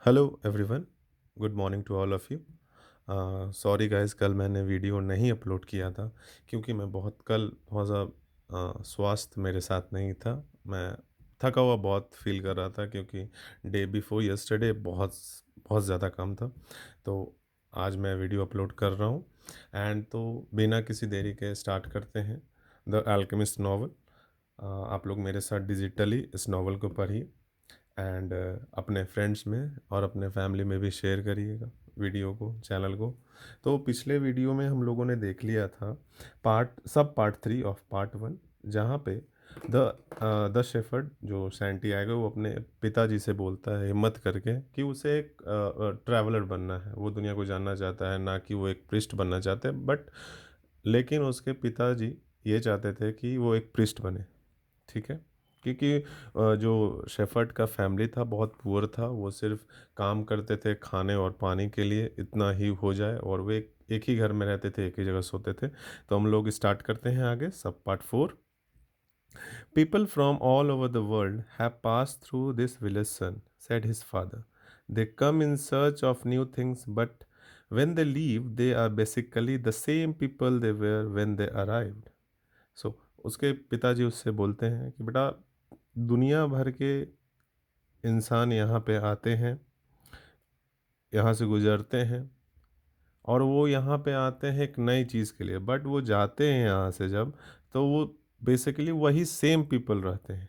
Hello everyone. Good morning to all of you. Sorry guys, कल मैंने video नहीं upload किया था क्योंकि मैं बहुत ज़्यादा स्वास्थ्य मेरे साथ नहीं था। मैं थका हुआ बहुत फील कर रहा था क्योंकि डे बिफोर यस्टरडे बहुत बहुत ज़्यादा काम था। तो आज मैं वीडियो अपलोड कर रहा हूँ। एंड तो बिना किसी देरी के स्टार्ट करते हैं द अल्केमिस्ट नॉवल। आप लोग मेरे साथ डिजिटली इस नॉवल को पढ़िए एंड अपने फ्रेंड्स में और अपने फैमिली में भी शेयर करिएगा वीडियो को, चैनल को। तो पिछले वीडियो में हम लोगों ने देख लिया था पार्ट 3 ऑफ पार्ट 1, जहाँ पे द शेफर्ड जो सैंटियागो वो अपने पिताजी से बोलता है हिम्मत करके कि उसे एक ट्रैवलर बनना है, वो दुनिया को जानना चाहता है, ना कि वो एक प्रिस्ट बनना चाहते हैं। बट लेकिन उसके पिताजी ये चाहते थे कि वो एक प्रिस्ट बने। ठीक है, क्योंकि जो शेफर्ड का फैमिली था बहुत पुअर था, वो सिर्फ काम करते थे खाने और पानी के लिए, इतना ही हो जाए, और वे एक ही घर में रहते थे, एक ही जगह सोते थे। तो हम लोग स्टार्ट करते हैं आगे सब part 4। People from all over the world have pass through this village son, said his father. They come in search of new things, but when they leave they are basically the same people they were when they arrived. सो उसके पिताजी उससे बोलते हैं कि बेटा, दुनिया भर के इंसान यहाँ पे आते हैं, यहाँ से गुजरते हैं, और वो यहाँ पे आते हैं एक नई चीज़ के लिए, बट वो जाते हैं यहाँ से जब, तो वो बेसिकली वही सेम पीपल रहते हैं।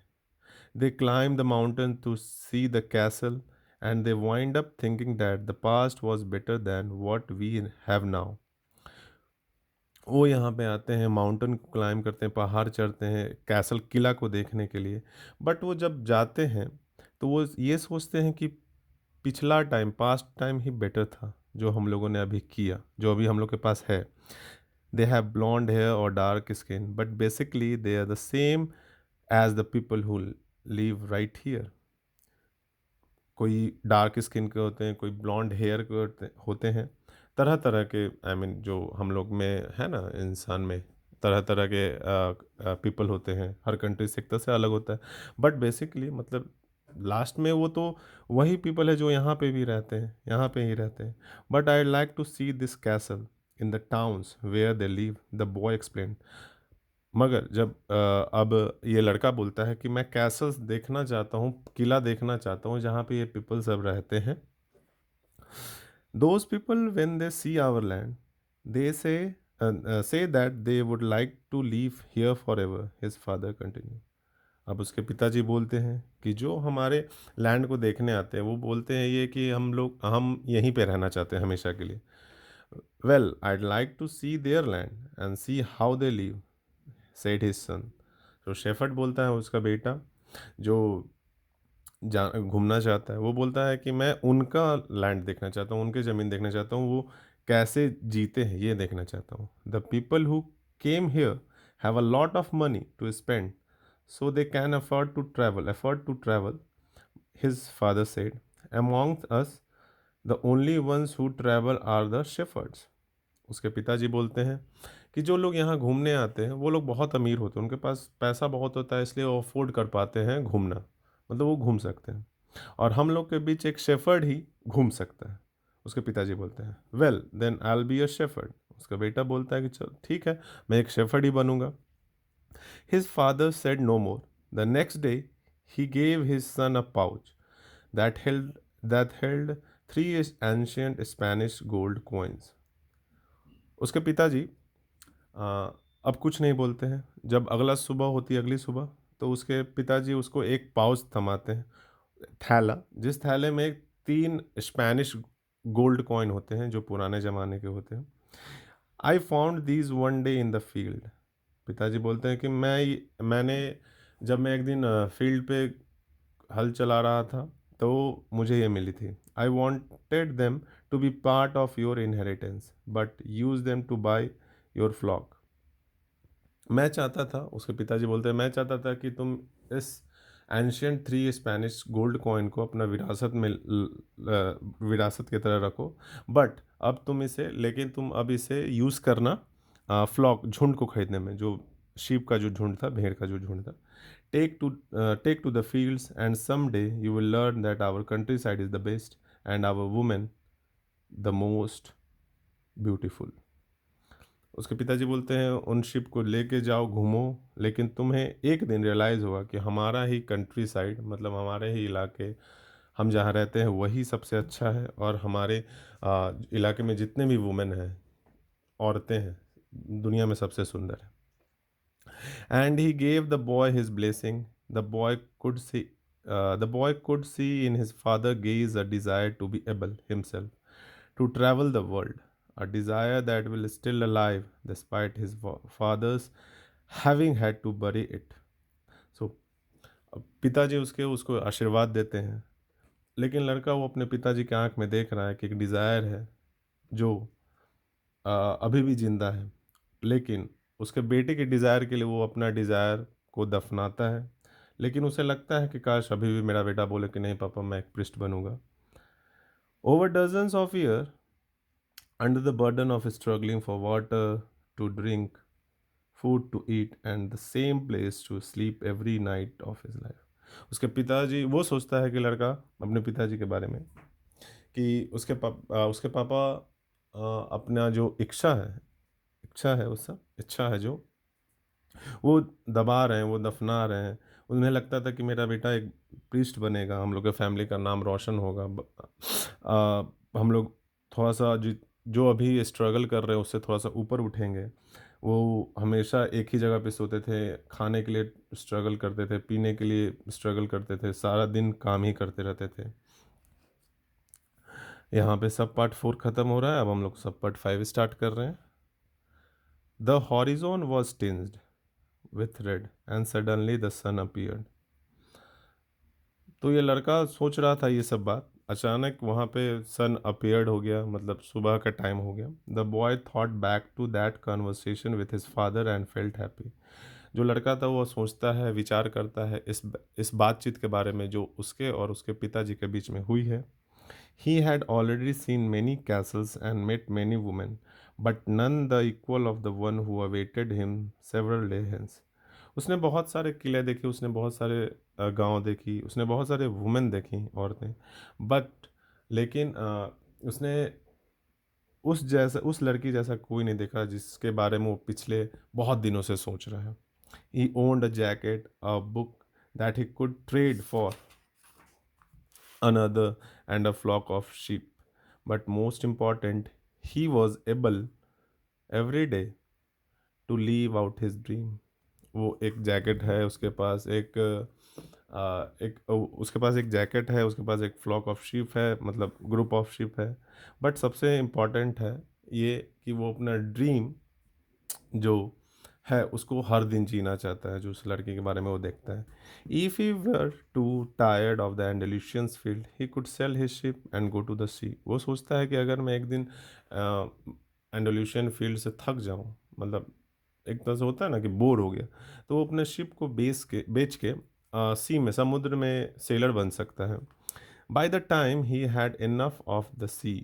They climb the mountain to see the castle and they wind up thinking that the past was better than what we have now. वो यहाँ पे आते हैं, माउंटेन को क्लाइम करते हैं, पहाड़ चढ़ते हैं, कैसल किला को देखने के लिए। बट वो जब जाते हैं तो वो ये सोचते हैं कि पिछला टाइम, पास्ट टाइम ही बेटर था, जो हम लोगों ने अभी किया, जो अभी हम लोग के पास है। दे हैव ब्लॉन्ड हेयर और dark skin, but basically they are the same as the people who live right here. कोई डार्क स्किन के होते हैं, कोई ब्लॉन्ड हेयर के होते हैं, तरह तरह के, आई मीन जो हम लोग में है ना, इंसान में तरह तरह के पीपल होते हैं। हर कंट्री से एक तरह से अलग होता है, बट बेसिकली मतलब लास्ट में वो तो वही पीपल है जो यहाँ पे भी रहते हैं, यहाँ पे ही रहते हैं। But I like to see this castle in the towns where they live, the boy explain. मगर जब अब ये लड़का बोलता है कि मैं कैसल्स देखना चाहता हूँ, किला देखना चाहता हूँ जहाँ पे ये पीपल सब रहते हैं। Those people when they see our land they say that they would like to live here forever, his father continue. अब उसके पिताजी बोलते हैं कि जो हमारे लैंड को देखने आते हैं वो बोलते हैं ये कि हम यहीं पे रहना चाहते हैं हमेशा के लिए। Well, I'd like to see their land and see how they live, said his son. तो शेफर्ड बोलता है, उसका बेटा जो जा घूमना चाहता है, वो बोलता है कि मैं उनका लैंड देखना चाहता हूँ, उनकी ज़मीन देखना चाहता हूँ, वो कैसे जीते हैं ये देखना चाहता हूँ। The people who came here have a lot of money to spend, so they can afford to travel, his father said. Among us the only ones who travel are the shepherds. उसके पिताजी बोलते हैं कि जो लोग यहाँ घूमने आते हैं वो लोग बहुत अमीर होते हैं, उनके पास पैसा बहुत होता है, इसलिए वो अफोर्ड कर पाते हैं घूमना, मतलब वो घूम सकते हैं। और हम लोग के बीच एक शेफर्ड ही घूम सकता है। उसके पिताजी बोलते हैं, well then I will be a shepherd. उसका बेटा बोलता है कि चल ठीक है, मैं एक शेफर्ड ही बनूंगा। His father said no more. The next day he gave his son a pouch that held that held three ancient Spanish gold coins। उसके पिताजी अब कुछ नहीं बोलते हैं। जब अगला सुबह होती है, अगली सुबह, तो उसके पिताजी उसको एक पाउच थमाते हैं, थैला, जिस थैले में 3 स्पेनिश गोल्ड कॉइन होते हैं जो पुराने ज़माने के होते हैं। I found these one day in the field. पिताजी बोलते हैं कि मैंने जब मैं एक दिन फील्ड पे हल चला रहा था तो मुझे ये मिली थी। I wanted them to be part of your inheritance but use them to buy your flock. मैं चाहता था, उसके पिताजी बोलते हैं, मैं चाहता था कि तुम इस एंशियंट 3 स्पेनिश गोल्ड कॉइन को अपना विरासत की तरह रखो, बट अब तुम इसे, लेकिन तुम अब इसे यूज़ करना फ्लॉक, झुंड को खरीदने में, जो शीप का जो झुंड था, भेड़ का जो झुंड था। Take to take to the fields and some day you will learn that our countryside is the best and our women the most beautiful. उसके पिताजी बोलते हैं उन शिप को लेके जाओ घूमो, लेकिन तुम्हें एक दिन रियलाइज़ होगा कि हमारा ही कंट्री साइड, मतलब हमारे ही इलाके, हम जहाँ रहते हैं वही सबसे अच्छा है, और हमारे इलाके में जितने भी वुमेन हैं, औरतें हैं, दुनिया में सबसे सुंदर है। And he gave the boy his blessing. The boy could see in his father gaze a desire to be able himself to travel the world, a desire that will still alive despite his father's having had to bury it. So पिताजी उसके उसको आशीर्वाद देते हैं, लेकिन लड़का वो अपने पिताजी के आंख में देख रहा है कि एक डिज़ायर है जो अभी भी जिंदा है, लेकिन उसके बेटे के डिज़ायर के लिए वो अपना डिज़ायर को दफनाता है, लेकिन उसे लगता है कि काश अभी भी मेरा बेटा बोले कि नहीं पापा मैं एक प्रिस्ट बनूंगा। Over dozens of year, under the burden of struggling for water to drink, food to eat and the same place to sleep every night of his life, उसके पिताजी, वो सोचता है कि लड़का अपने पिताजी के बारे में कि उसके पापा अपना जो इच्छा है, उसका इच्छा है जो वो दबा रहे हैं, वो दफना रहे हैं। उन्हें लगता था कि मेरा बेटा एक प्रीस्ट बनेगा, हम लोग के फैमिली का नाम रोशन होगा, हम लोग थोड़ा सा जो अभी स्ट्रगल कर रहे हैं उससे थोड़ा सा ऊपर उठेंगे। वो हमेशा एक ही जगह पे सोते थे, खाने के लिए स्ट्रगल करते थे, पीने के लिए स्ट्रगल करते थे, सारा दिन काम ही करते रहते थे। यहाँ पे सब पार्ट 4 ख़त्म हो रहा है, अब हम लोग सब पार्ट 5 स्टार्ट कर रहे हैं। The horizon was tinged with red and suddenly the sun appeared. तो ये लड़का सोच रहा था ये सब बात, अचानक वहाँ पे सन अपीयर्ड हो गया, मतलब सुबह का टाइम हो गया। The boy thought back to that conversation with his father and felt happy. जो लड़का था वो सोचता है, विचार करता है इस बातचीत के बारे में जो उसके और उसके पिताजी के बीच में हुई है। He had already seen many castles and met many women, but none the equal of the one who awaited him several days hence. उसने बहुत सारे किले देखे, उसने बहुत सारे गांव देखी, उसने बहुत सारे वुमेन देखी, औरतें, बट लेकिन उसने उस लड़की जैसा कोई नहीं देखा जिसके बारे में वो पिछले बहुत दिनों से सोच रहा है। He owned a jacket, a book that he could trade for another, and a flock of sheep. But most important, he was able every day to live out his dream. वो एक जैकेट है उसके पास, उसके पास एक jacket है, उसके पास एक flock of sheep है, मतलब ग्रुप ऑफ शीप है। बट सबसे इम्पॉर्टेंट है ये कि वो अपना ड्रीम जो है उसको हर दिन जीना चाहता है, जो उस लड़की के बारे में वो देखता है। If he were too tired of the Andalusians field he could sell his ship and go to the sea. वो सोचता है कि अगर मैं एक दिन एंडेल्यूशियन फील्ड से थक जाऊँ, मतलब एक तरह से होता है ना कि बोर हो गया, तो वो अपने शिप को बेच के सी में, समुद्र में सेलर बन सकता है। By the time he had enough of the sea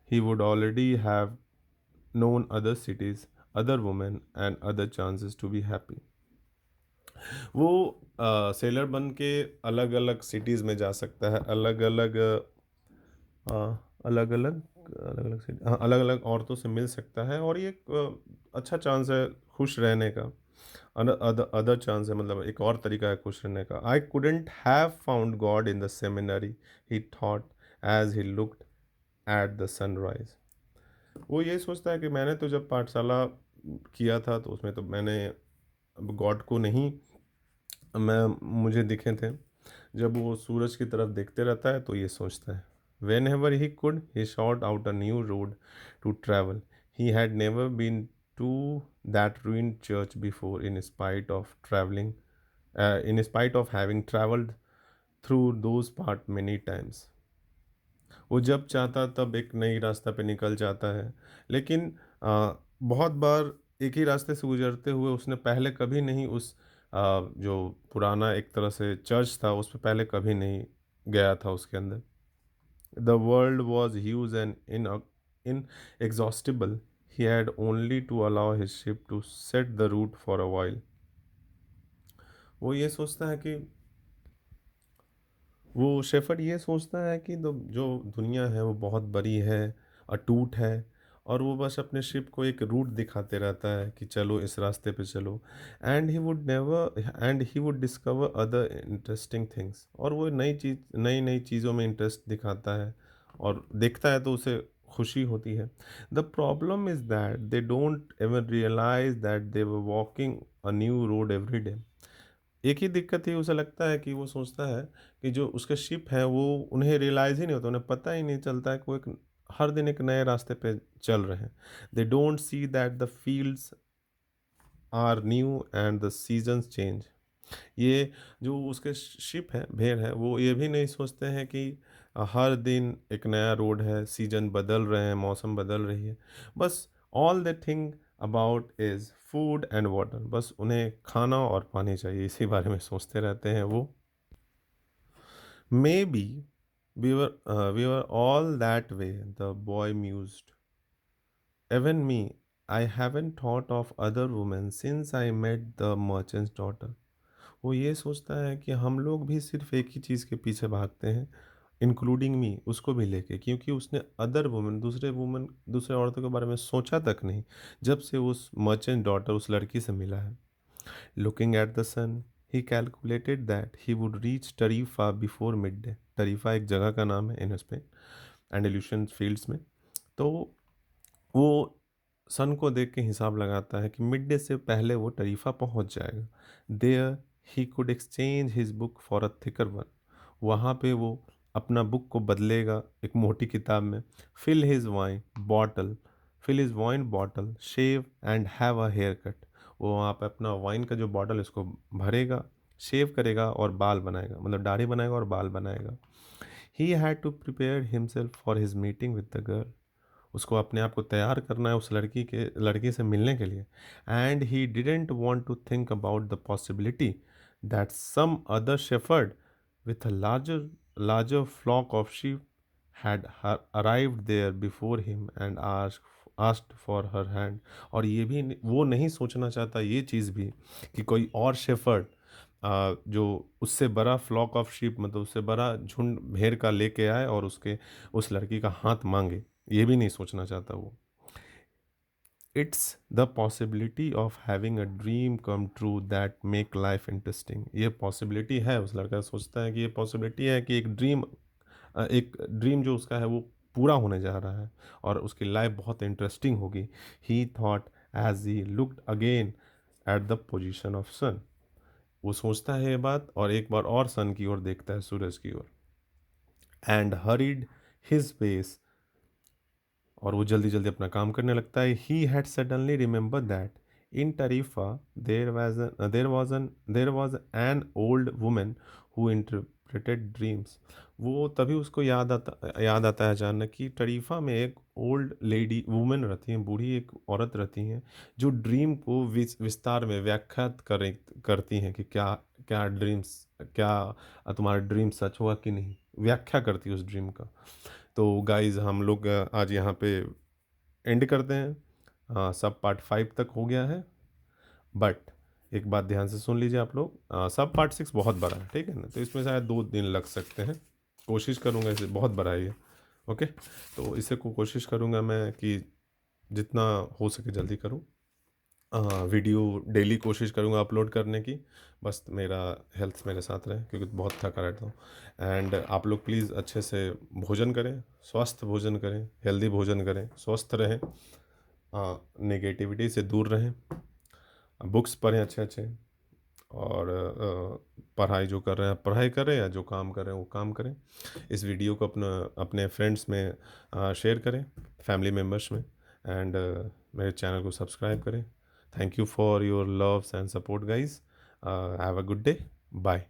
he would already have known other cities, other women and other chances to be happy. वो सेलर बन के अलग अलग सिटीज़ में जा सकता है, अलग अलग अलग अलग अलग अलग सिटी, हाँ, अलग अलग औरतों से मिल सकता है, और ये एक अच्छा चांस है खुश रहने का। अदर चांस है, मतलब एक और तरीका है खुश रहने का। I couldn't have found God in the seminary he thought as he looked at the sunrise. वो ये सोचता है कि मैंने तो जब पाठशाला किया था तो उसमें तो मैंने गॉड को नहीं, मैं मुझे दिखे थे। जब वो सूरज की तरफ देखते रहता है तो ये सोचता है। Whenever he could he sought out a new road to travel. He had never been to that ruined church before in spite of having traveled through those part many times. वो जब चाहता तब एक नई रास्ता पे निकल जाता है, लेकिन बहुत बार एक ही रास्ते से गुजरते हुए उसने पहले कभी नहीं जो पुराना एक तरह से चर्च था उस पे पहले कभी नहीं गया था उसके अंदर। The world was huge and inexhaustible. He had only to allow his ship to set the route for a while. वो ये सोचता है कि वो शेफ़र्ड ये सोचता है कि जो दुनिया है वो बहुत बड़ी है, अटूट है, और वो बस अपने शिप को एक रूट दिखाते रहता है कि चलो इस रास्ते पे चलो। And he would discover other interesting things, और वो नई-नई चीज़ों में इंटरेस्ट दिखाता है और देखता है तो उसे खुशी होती है। The problem is that they don't even realise that they were walking a new road every day. एक ही दिक्कत ये उसे लगता है कि वो सोचता है कि जो उसके शिप है वो उन्हें रियलाइज़ ही नहीं होता, उन्हें पता ही नहीं चलता है कि वो एक हर दिन एक नए रास्ते पे चल रहे हैं। They don't see that the fields are new and the seasons change. ये जो उसके शिप है, भेड़ है, वो ये भी नहीं सोचते हैं कि हर दिन एक नया रोड है, सीजन बदल रहे हैं, मौसम बदल रही है। बस all they think about is food and water, बस उन्हें खाना और पानी चाहिए, इसी बारे में सोचते रहते हैं वो। Maybe we were all that way, the boy mused. Even me, I haven't thought of other women since I met the merchant's daughter. वो ये सोचता है कि हम लोग भी सिर्फ एक ही चीज़ के पीछे भागते हैं, इंक्लूडिंग मी, उसको भी लेके, क्योंकि उसने अदर वुमेन दूसरे औरतों के बारे में सोचा तक नहीं जब से उस मर्चेंट डॉटर उस लड़की से मिला है। Looking at the sun, he calculated that he would reach Tarifa before midday. Tarifa एक जगह का नाम है इन स्पेन, एंडेलुसियन फील्ड्स में। तो वो सन को देख के हिसाब लगाता है कि मिड डे से पहले वो टरीफा पहुंच जाएगा। There he could exchange his book for a thicker one. वहाँ पे वो अपना बुक को बदलेगा एक मोटी किताब में। Fill his wine bottle fill his wine bottle, shave and have a haircut. वो वहाँ पे अपना वाइन का जो बॉटल है उसको भरेगा, शेव करेगा और बाल बनाएगा, मतलब दाढ़ी बनाएगा और बाल बनाएगा। He had to prepare himself for his meeting with the girl. उसको अपने आप को तैयार करना है उस लड़की से मिलने के लिए। And he didn't want to think about the possibility that some other shepherd with a larger flock of sheep had arrived there before him and asked for her hand। और ये भी वो नहीं सोचना चाहता ये चीज़ भी कि कोई और शेफर्ड जो उससे बड़ा फ्लॉक ऑफ शीप, मतलब उससे बड़ा झुंड भेड़ का लेके आए और उसके उस लड़की का हाथ मांगे, ये भी नहीं सोचना चाहता वो। It's the possibility of having a dream come true that make life interesting. ये पॉसिबिलिटी है, उस लड़का सोचता है कि ये पॉसिबिलिटी है कि एक ड्रीम जो उसका है वो पूरा होने जा रहा है और उसकी लाइफ बहुत इंटरेस्टिंग होगी। He thought as he looked again at the position of sun. वो सोचता है ये बात और एक बार और सन की ओर देखता है, सूरज की ओर। एंड हरीड हिज पेस, और वो जल्दी जल्दी अपना काम करने लगता है। He had suddenly remember that in Tarifa there was an old women who interpreted dreams. वो तभी उसको याद आता है अचानक कि टरीफा में एक ओल्ड लेडी वुमेन रहती हैं, बूढ़ी एक औरत रहती हैं, जो ड्रीम को विस्तार में व्याख्यात करती हैं कि क्या क्या ड्रीम्स, क्या तुम्हारा ड्रीम सच हुआ कि नहीं, व्याख्या करती है उस ड्रीम का। तो गाइज़ हम लोग आज यहाँ पे एंड करते हैं। सब पार्ट 5 तक हो गया है, बट एक बात ध्यान से सुन लीजिए आप लोग, सब पार्ट 6 बहुत बड़ा है, ठीक है ना, तो इसमें शायद 2 दिन लग सकते हैं। कोशिश करूँगा, इसे बहुत बड़ा है ये। ओके, तो इसे कोशिश करूँगा मैं कि जितना हो सके जल्दी करूँ। वीडियो डेली कोशिश करूँगा अपलोड करने की। बस मेरा हेल्थ मेरे साथ रहे, क्योंकि बहुत थका रहता हूँ। एंड आप लोग प्लीज़ अच्छे से भोजन करें, स्वस्थ भोजन करें, हेल्दी भोजन करें, स्वस्थ रहें, नेगेटिविटी से दूर रहें, बुक्स पढ़ें अच्छे अच्छे, और पढ़ाई जो कर रहे हैं पढ़ाई करें, या जो काम कर रहे हैं वो काम करें। इस वीडियो को अपने फ्रेंड्स में शेयर करें, फैमिली मेम्बर्स में, एंड मेरे चैनल को सब्सक्राइब करें। Thank you for your loves and support guys. Have a good day. Bye.